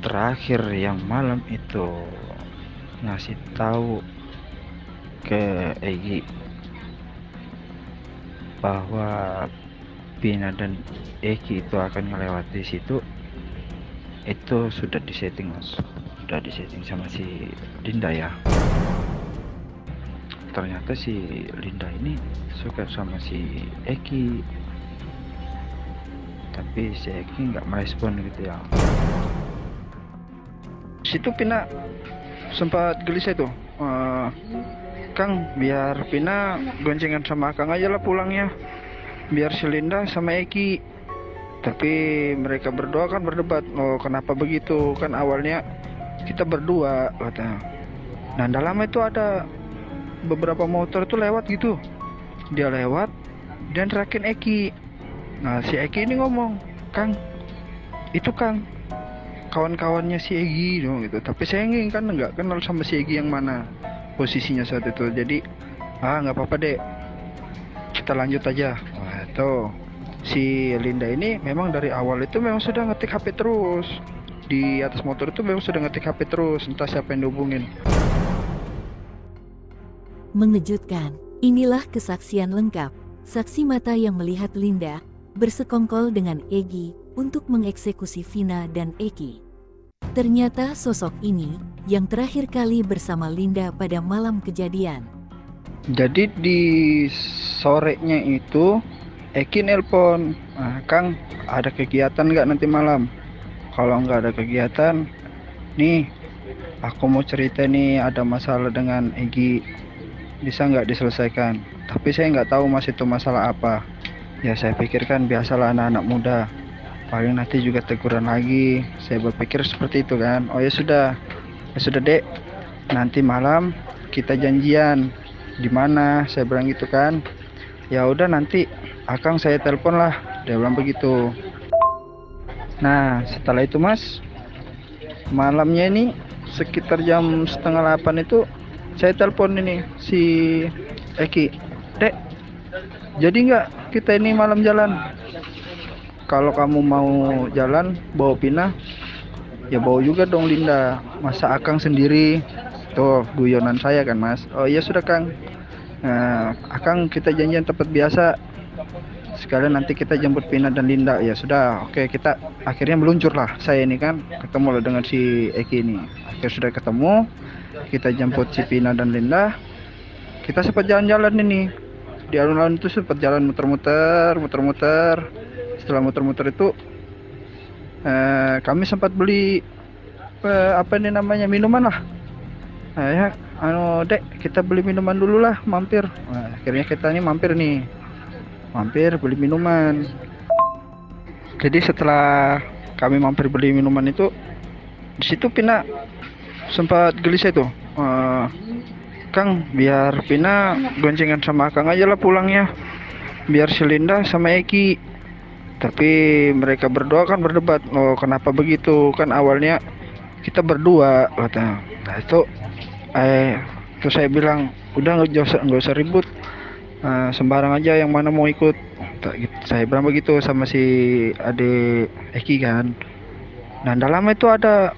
terakhir yang malam itu ngasih tahu ke Egi bahwa Pina dan Egi itu akan ngelewati situ, itu sudah disetting mas, sudah disetting sama si Linda ya. Ternyata si Linda ini suka sama si Egi, tapi si Egi nggak merespon gitu ya. Situ Pina sempat gelisah tuh, Kang, biar Pina goncengan sama Kang aja lah pulangnya, biar si Linda sama Eki. Tapi mereka berdua kan berdebat, oh kenapa begitu, kan awalnya kita berdua katanya. Nah dalam itu ada beberapa motor tuh lewat gitu, dia lewat dan terakin Eki. Nah si Eki ini ngomong, Kang, itu Kang kawan-kawannya si Egi dong gitu. Tapi saya kan nggak kenal sama si Egi yang mana posisinya saat itu. Jadi nggak apa-apa deh, kita lanjut aja. Wah tuh si Linda ini memang dari awal itu memang sudah ngetik HP terus di atas motor, itu memang sudah ngetik HP terus, entah siapa yang dihubungin. Mengejutkan, inilah kesaksian lengkap, saksi mata yang melihat Linda bersekongkol dengan Egi untuk mengeksekusi Vina dan Eki. Ternyata sosok ini yang terakhir kali bersama Linda pada malam kejadian. Jadi di sorenya itu Eki nelpon, Kang ada kegiatan nggak nanti malam? Kalau nggak ada kegiatan, nih aku mau cerita nih, ada masalah dengan Egi, bisa nggak diselesaikan? Tapi saya nggak tahu mas itu masalah apa. Ya saya pikirkan biasalah anak-anak muda, paling nanti juga teguran lagi. Saya berpikir seperti itu kan. Oh ya sudah dek, nanti malam kita janjian di mana, saya bilang gitu kan. Ya udah nanti Akang saya telepon lah, dia bilang begitu. Nah setelah itu mas, malamnya ini sekitar jam setengah 8 itu saya telepon ini si Eki, dek jadi nggak kita ini malam jalan? Kalau kamu mau jalan bawa Pina, ya bawa juga dong Linda, masa Akang sendiri? Tuh guyonan saya kan mas. Oh iya sudah Kang, Akang kita janjian tempat biasa, sekalian nanti kita jemput Pina dan Linda. Ya sudah, oke, kita akhirnya meluncur lah, saya ini kan ketemu lah dengan si Eki ini. Akhirnya sudah ketemu, kita jemput si Pina dan Linda, kita sempat jalan-jalan ini di alun-alun itu, sempat jalan muter-muter. Setelah muter-muter itu kami sempat beli apa ini namanya, minuman lah. Ya dek, kita beli minuman dulu lah, mampir. Nah, akhirnya kita ini mampir beli minuman. Jadi setelah kami mampir beli minuman itu, di situ Pina sempat gelisah tuh, Kang biar Pina goncengan sama Kang aja lah pulangnya, biar si Linda sama Eki. Tapi mereka berdua kan berdebat, oh kenapa begitu, kan awalnya kita berdua katanya. Nah itu terus saya bilang udah nggak usah ribut, sembarang aja yang mana mau ikut. Saya bilang begitu sama si adik Eki kan. Nah dalam itu ada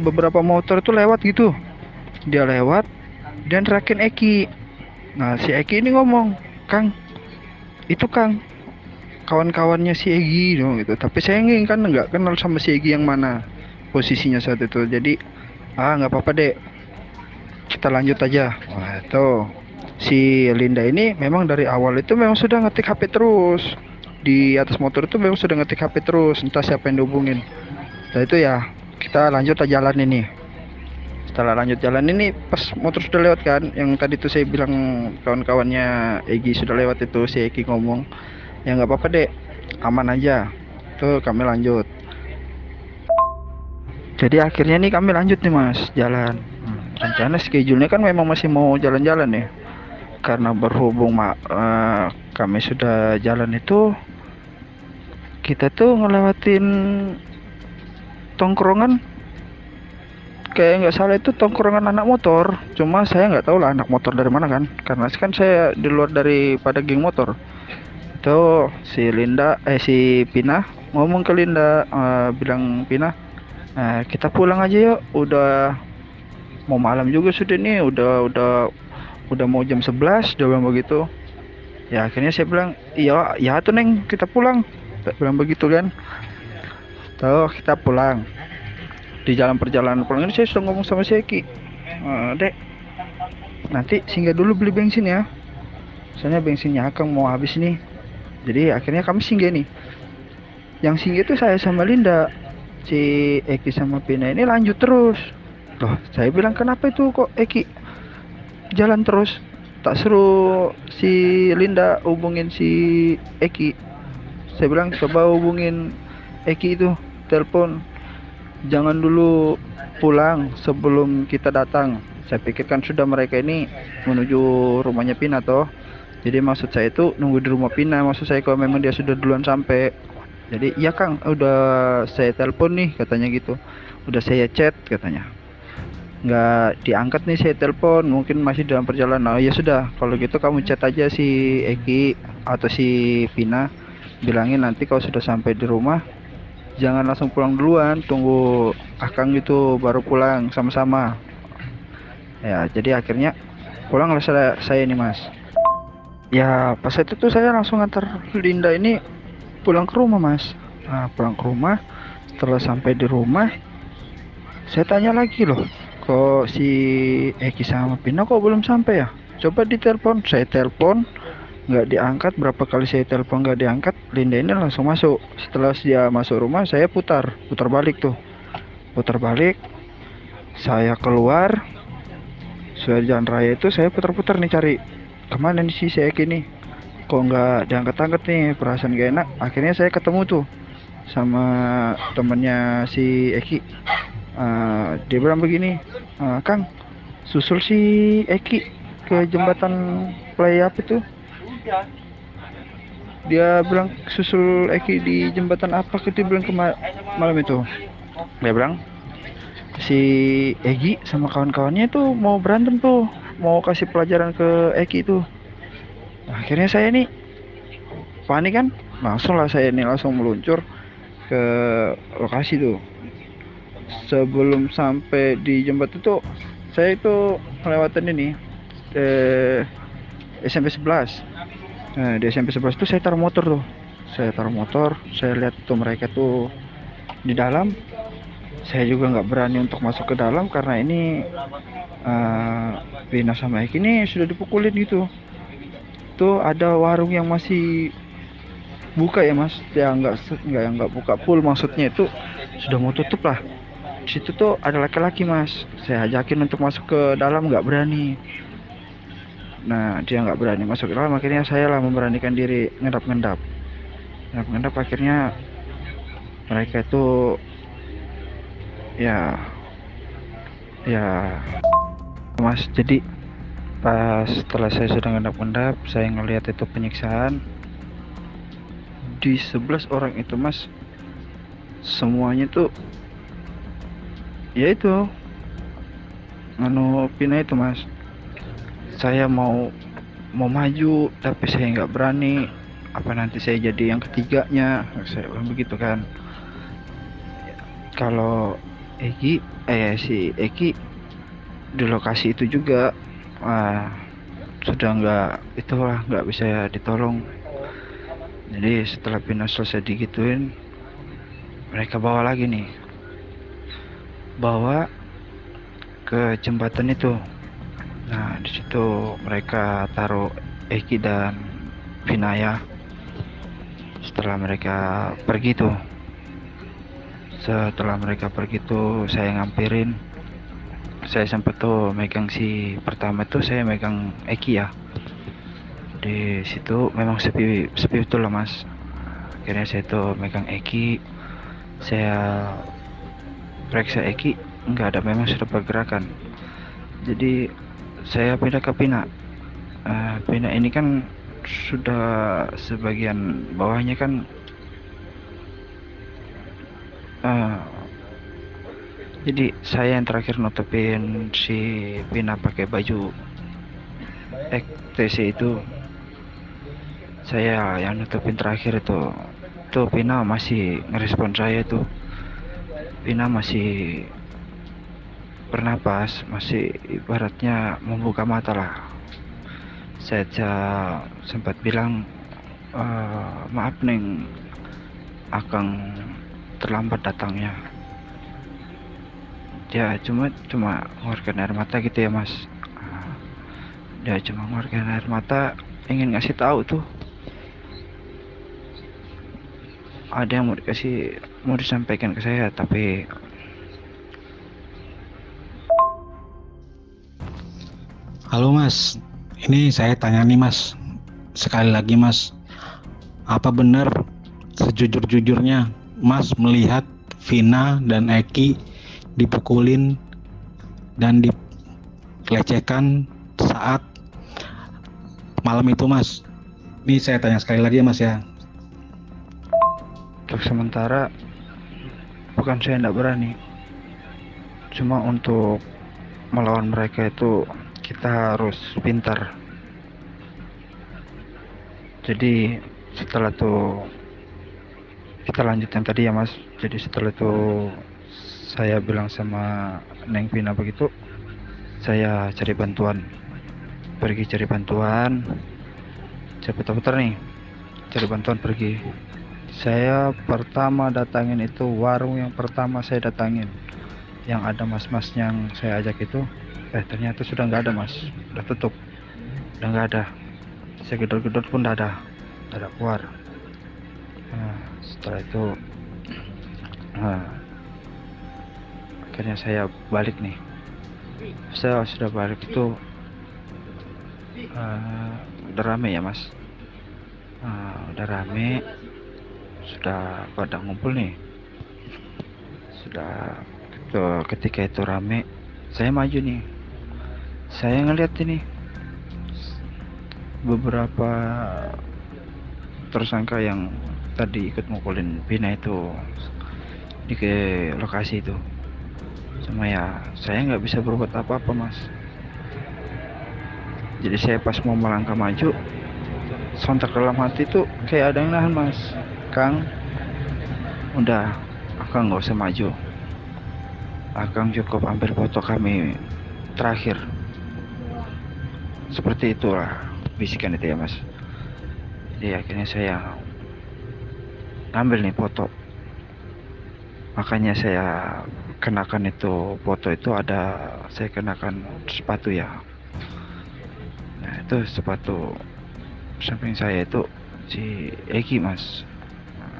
beberapa motor tuh lewat gitu, dia lewat dan terakin Eki. Nah si Eki ini ngomong, Kang itu Kang kawan-kawannya si Egi dong gitu. Tapi saya kan nggak kenal sama si Egi yang mana posisinya saat itu. Jadi nggak apa-apa dek, kita lanjut aja. Wah tuh si Linda ini memang dari awal itu memang sudah ngetik HP terus di atas motor, itu memang sudah ngetik HP terus, entah siapa yang dihubungin. Nah itu ya kita lanjut aja jalan ini. Setelah lanjut jalan ini, pas motor sudah lewat kan, yang tadi tuh saya bilang kawan-kawannya Egi sudah lewat itu, si Egi ngomong, ya nggak apa-apa dek, aman aja. Tuh kami lanjut. Jadi akhirnya nih kami lanjut nih mas, jalan. Rencana schedule-nya kan memang masih mau jalan-jalan ya. Karena berhubung kami sudah jalan itu, kita tuh ngelewatin tongkrongan, kayak nggak salah itu tongkrongan anak motor. Cuma saya nggak tahu lah anak motor dari mana kan, karena kan saya di luar daripada geng motor. Itu si Pina ngomong ke Linda, bilang Pina, Nah, kita pulang aja yuk. Udah mau malam juga sudah nih. Udah mau jam 11 dia bilang begitu. Ya akhirnya saya bilang, iya ya tuh Neng, kita pulang. Saya bilang begitu kan. Tahu kita pulang. Di jalan perjalanan pulang ini saya sudah ngomong sama si Eki. Dek, nanti singgah dulu beli bensin ya. Soalnya bensinnya Akang mau habis nih. Jadi akhirnya kami singgah nih. Yang singgah itu saya sama Linda. Si Eki sama Pina ini lanjut terus. Loh, saya bilang kenapa itu kok Eki jalan terus? Tak suruh si Linda hubungin si Eki. Saya bilang coba hubungin Eki itu, telepon. Jangan dulu pulang sebelum kita datang. Saya pikirkan sudah mereka ini menuju rumahnya Pina toh. Jadi maksud saya itu nunggu di rumah Pina. Maksud saya kalau memang dia sudah duluan sampai. Jadi iya Kang, udah saya telepon nih katanya gitu. Udah saya chat katanya. Nggak diangkat nih saya telepon, mungkin masih dalam perjalanan. Oh ya sudah, kalau gitu kamu chat aja si Eki atau si Pina. Bilangin nanti kalau sudah sampai di rumah jangan langsung pulang duluan, tunggu Akang gitu baru pulang sama-sama. Ya, jadi akhirnya pulanglah saya nih Mas. Ya, pas itu tuh saya langsung antar Linda ini pulang ke rumah Mas. Nah, pulang ke rumah, setelah sampai di rumah, saya tanya lagi loh, kok si Eki sama Pina kok belum sampai ya? Coba ditelepon, saya telepon, nggak diangkat. Berapa kali saya telepon nggak diangkat, Linda ini langsung masuk. Setelah dia masuk rumah, saya putar balik tuh, putar balik. Saya keluar, sudah jalan raya itu saya putar-putar nih cari kemana nih si Eki nih, kok nggak diangkat-angkat nih, perasaan gak enak. Akhirnya saya ketemu tuh sama temennya si Eki. Dia bilang begini, Kang, susul si Eki ke jembatan play apa itu. Dia bilang susul Eki di jembatan apa gitu, dia bilang malam itu. Dia bilang si Egi sama kawan-kawannya tuh mau berantem tuh, mau kasih pelajaran ke Eki itu. Nah, akhirnya saya nih panik kan, langsung lah saya nih langsung meluncur ke lokasi tuh. Sebelum sampai di jembatan itu saya itu melewati ini SMP 11. Nah, di SMP 11 itu saya taruh motor tuh. Saya lihat tuh mereka tuh di dalam. Saya juga nggak berani untuk masuk ke dalam karena ini Vina sama Eki ini sudah dipukulin gitu. Tuh ada warung yang masih buka ya Mas, yang nggak buka full, maksudnya itu sudah mau tutup lah. Di situ tuh ada laki-laki Mas, saya ajakin untuk masuk ke dalam nggak berani. Nah dia nggak berani masuk ke dalam, akhirnya saya lah memberanikan diri ngendap, akhirnya mereka itu ya Mas. Jadi pas setelah saya sudah ngendap, saya ngelihat itu penyiksaan di 11 orang itu Mas, semuanya tuh ya itu Pina itu Mas. Saya mau maju tapi saya nggak berani, apa nanti saya jadi yang ketiganya, saya bilang begitu kan. Kalau si Eki di lokasi itu juga sudah nggak bisa ditolong. Jadi setelah Pina selesai digituin, mereka bawa ke jembatan itu. Nah di situ mereka taruh Eki dan Pina ya. Setelah mereka pergi tuh saya ngampirin. Saya sempat tuh megang si pertama tuh, saya megang Eki ya. Di situ memang sepi betul lah Mas. Akhirnya saya tuh megang Eki, saya periksa Eki, nggak ada, memang sudah pergerakan. Jadi saya pindah ke Pina. Pina ini kan sudah sebagian bawahnya kan jadi saya yang terakhir nutupin si Pina pakai baju TC itu. Saya yang nutupin terakhir itu. Tuh Pina masih ngerespon saya tuh. Vina masih bernapas, masih ibaratnya membuka mata lah. Saya sempat bilang, maaf Neng, Akang terlambat datangnya. Dia cuma mengeluarkan air mata gitu ya Mas. Dia cuma mengeluarkan air mata, ingin ngasih tahu tuh ada yang mau disampaikan ke saya, tapi Halo Mas, ini saya tanya nih Mas, sekali lagi Mas, apa benar sejujur-jujurnya Mas melihat Vina dan Eki dipukulin dan dilecehkan saat malam itu Mas? Ini saya tanya sekali lagi ya Mas ya. untuk sementara bukan saya tidak berani, cuma untuk melawan mereka itu kita harus pintar. Jadi setelah itu kita lanjut yang tadi ya Mas. Jadi setelah itu saya bilang sama Neng Vina begitu, saya cari bantuan, pergi cari bantuan. Saya putar-putar nih, cari bantuan pergi. Saya pertama datangin itu warung yang pertama saya datangin, yang ada mas-mas yang saya ajak itu. Ternyata sudah nggak ada Mas, udah tutup, udah nggak ada. Saya gedor-gedor pun nggak ada keluar. Nah, setelah itu akhirnya saya balik nih. Saya sudah balik itu udah rame ya Mas. Udah rame, sudah pada ngumpul nih. Sudah ketika itu rame, saya maju nih. Saya ngeliat ini beberapa tersangka yang tadi ikut mukulin Vina itu di ke lokasi itu. Cuma ya saya nggak bisa berbuat apa-apa Mas. Jadi saya pas mau melangkah maju, sontak dalam hati tuh kayak ada yang nahan Mas. Kang, udah, Akang nggak usah maju. Akang cukup ambil foto kami terakhir. Seperti itulah bisikan itu ya Mas. Jadi akhirnya saya ambil nih foto. Makanya saya kenakan itu foto itu saya kenakan sepatu ya. Nah itu sepatu samping saya itu si Eki Mas. Nah,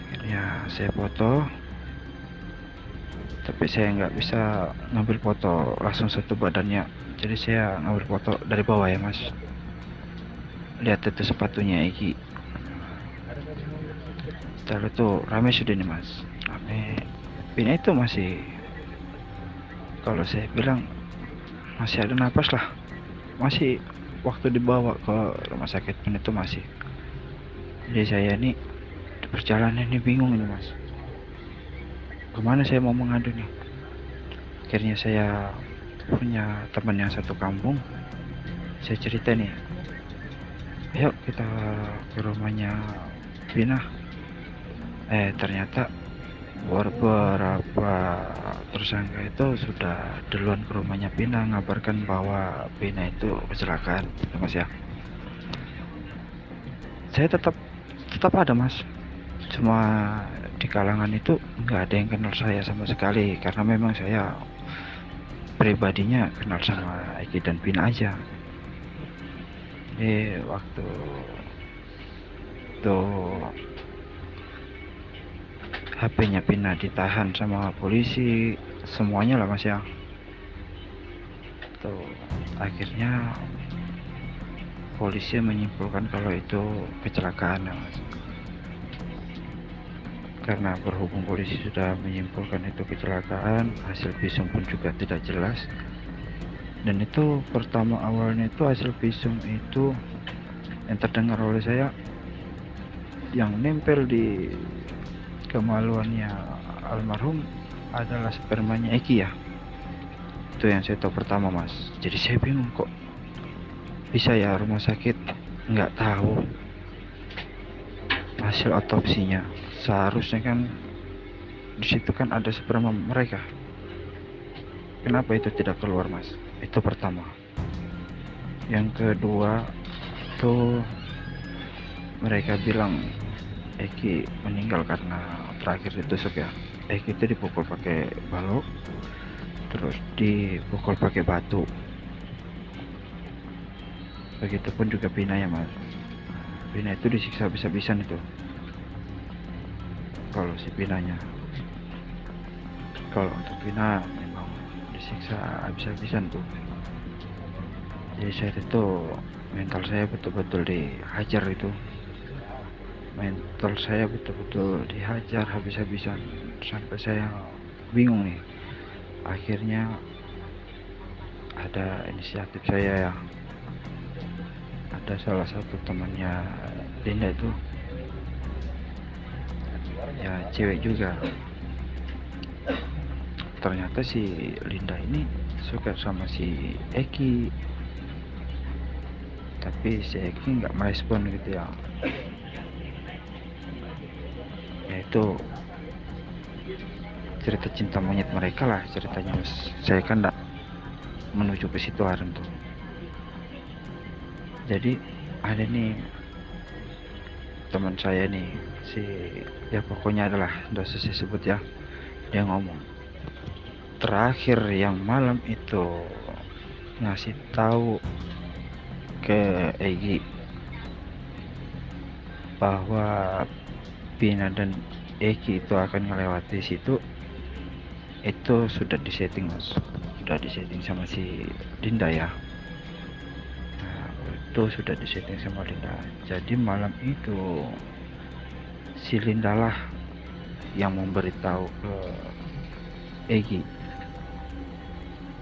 akhirnya saya foto, tapi saya nggak bisa ngambil foto langsung satu badannya. Jadi saya ngambil foto dari bawah ya Mas. Lihat itu sepatunya Eki. Setelah itu rame sudah nih Mas. Rame. Pina itu masih, kalau saya bilang masih ada napas lah. Masih waktu dibawa ke rumah sakit pun itu masih. Jadi saya nih di perjalanan ini bingung ini Mas. Kemana saya mau mengadu nih? Akhirnya saya punya teman yang satu kampung. Saya cerita nih, ayo kita ke rumahnya Vina. Ternyata beberapa tersangka itu sudah duluan ke rumahnya Vina, ngabarkan bahwa Vina itu kecelakaan ya Mas ya. Saya tetap ada Mas, cuma di kalangan itu nggak ada yang kenal saya sama sekali, karena memang saya pribadinya kenal sama Eki dan Vina aja. Jadi waktu itu HP-nya Vina ditahan sama polisi, semuanya lah Mas ya. Tuh akhirnya polisi menyimpulkan kalau itu kecelakaan ya Mas. Karena berhubung polisi sudah menyimpulkan itu kecelakaan, hasil visum pun juga tidak jelas. Dan itu pertama awalnya itu hasil visum itu yang terdengar oleh saya, yang nempel di kemaluannya almarhum adalah spermanya Eki ya. Itu yang saya tahu pertama Mas. Jadi saya bingung kok bisa ya rumah sakit nggak tahu hasil otopsinya. Seharusnya kan Di situ kan ada sperma mereka. Kenapa itu tidak keluar, Mas? Itu pertama. Yang kedua tuh mereka bilang Eki meninggal karena terakhir ditusuk ya. Eki itu dipukul pakai balok, terus dipukul pakai batu. Begitupun juga Pina ya, Mas. Pina itu disiksa habis-habisan itu. Kalau si Pinanya, kalau untuk Pina memang disiksa habis-habisan tuh. Jadi saya itu mental saya betul-betul dihajar itu. Mental saya betul-betul dihajar habis-habisan sampai saya bingung nih. Akhirnya ada inisiatif saya ya. Ada salah satu temannya Linda itu, ya cewek juga. Ternyata si Linda ini suka sama si Eki, tapi si Eki nggak merespon gitu ya. Itu cerita cinta monyet mereka lah ceritanya, Mas. Saya kan nggak menuju ke situ hari tuh. Jadi ada nih teman saya nih, si ya pokoknya adalah nggak usah saya sebut ya. Dia ngomong terakhir yang malam itu ngasih tahu ke Egi bahwa Pina dan Eki itu akan melewati situ. Itu sudah disetting, Mas. Sudah disetting sama si Dinda ya. Nah, itu sudah disetting sama Linda. Jadi malam itu si Linda lah yang memberitahu ke Eki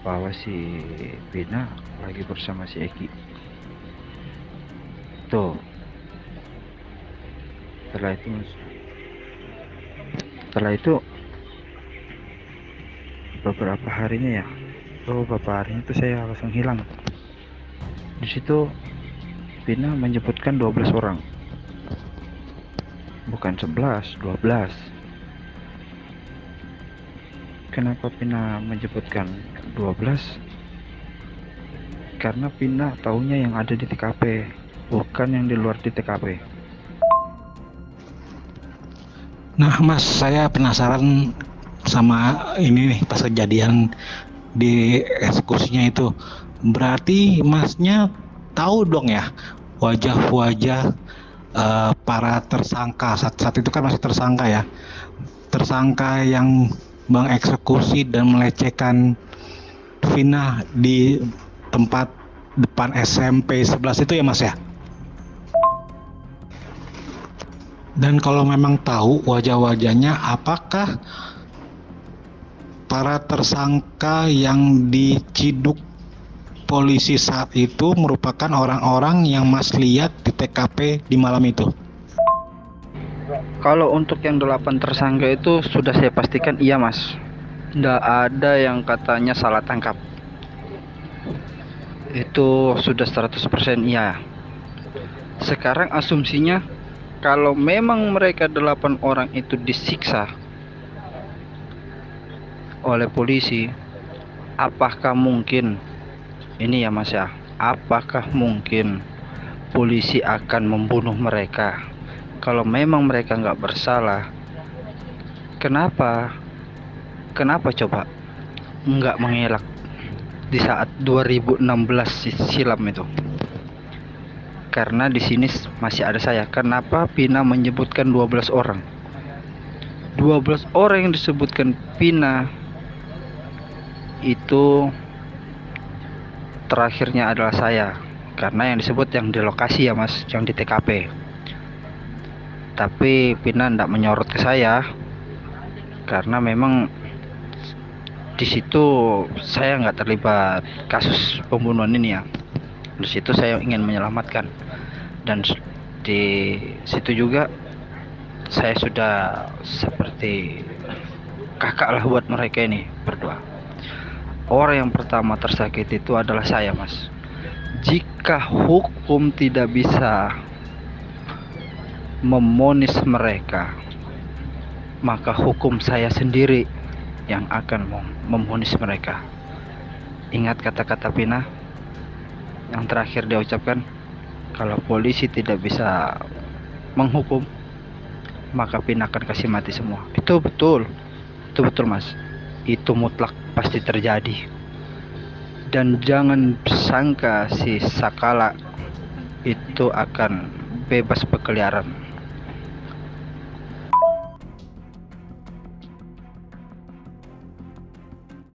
bahwa si Pina lagi bersama si Eki. Tuh. Setelah itu beberapa harinya itu saya langsung hilang. Di situ Pina menyebutkan 12 orang, bukan 11, 12. Kenapa Pina menyebutkan 12? Karena Pina taunya yang ada di TKP, bukan yang di luar di TKP. Nah, Mas, saya penasaran sama ini nih pas kejadian di eksekusinya itu. Berarti Masnya tahu dong ya wajah-wajah para tersangka saat itu kan masih tersangka ya. Tersangka yang mengeksekusi dan melecehkan Vina di tempat depan SMP 11 itu ya, Mas ya? Dan kalau memang tahu wajah-wajahnya, apakah para tersangka yang diciduk polisi saat itu merupakan orang-orang yang Mas lihat di TKP di malam itu? Kalau untuk yang 8 tersangka itu sudah saya pastikan iya, Mas. Nggak ada yang katanya salah tangkap. Itu sudah 100% iya. Sekarang asumsinya kalau memang mereka 8 orang itu disiksa oleh polisi, apakah mungkin ini ya, Mas ya, apakah mungkin polisi akan membunuh mereka? Kalau memang mereka nggak bersalah, kenapa coba nggak mengelak di saat 2016 silam itu? Karena di sini masih ada saya. Kenapa Pina menyebutkan 12 orang? 12 orang yang disebutkan Pina itu terakhirnya adalah saya. Karena yang disebut yang di lokasi ya, Mas, yang di TKP. Tapi Pina tidak menyorot ke saya karena memang di situ saya nggak terlibat kasus pembunuhan ini ya. Di situ saya ingin menyelamatkan, dan di situ juga saya sudah seperti kakak lah buat mereka ini berdua. Orang yang pertama tersakiti itu adalah saya, Mas. Jika hukum tidak bisa memonis mereka maka hukum saya sendiri yang akan memvonis mereka. Ingat kata-kata Vina yang terakhir dia ucapkan, kalau polisi tidak bisa menghukum, maka Vina akan kasih mati semua. Itu betul Mas. Itu mutlak pasti terjadi. Dan jangan sangka si Sakala itu akan bebas berkeliaran.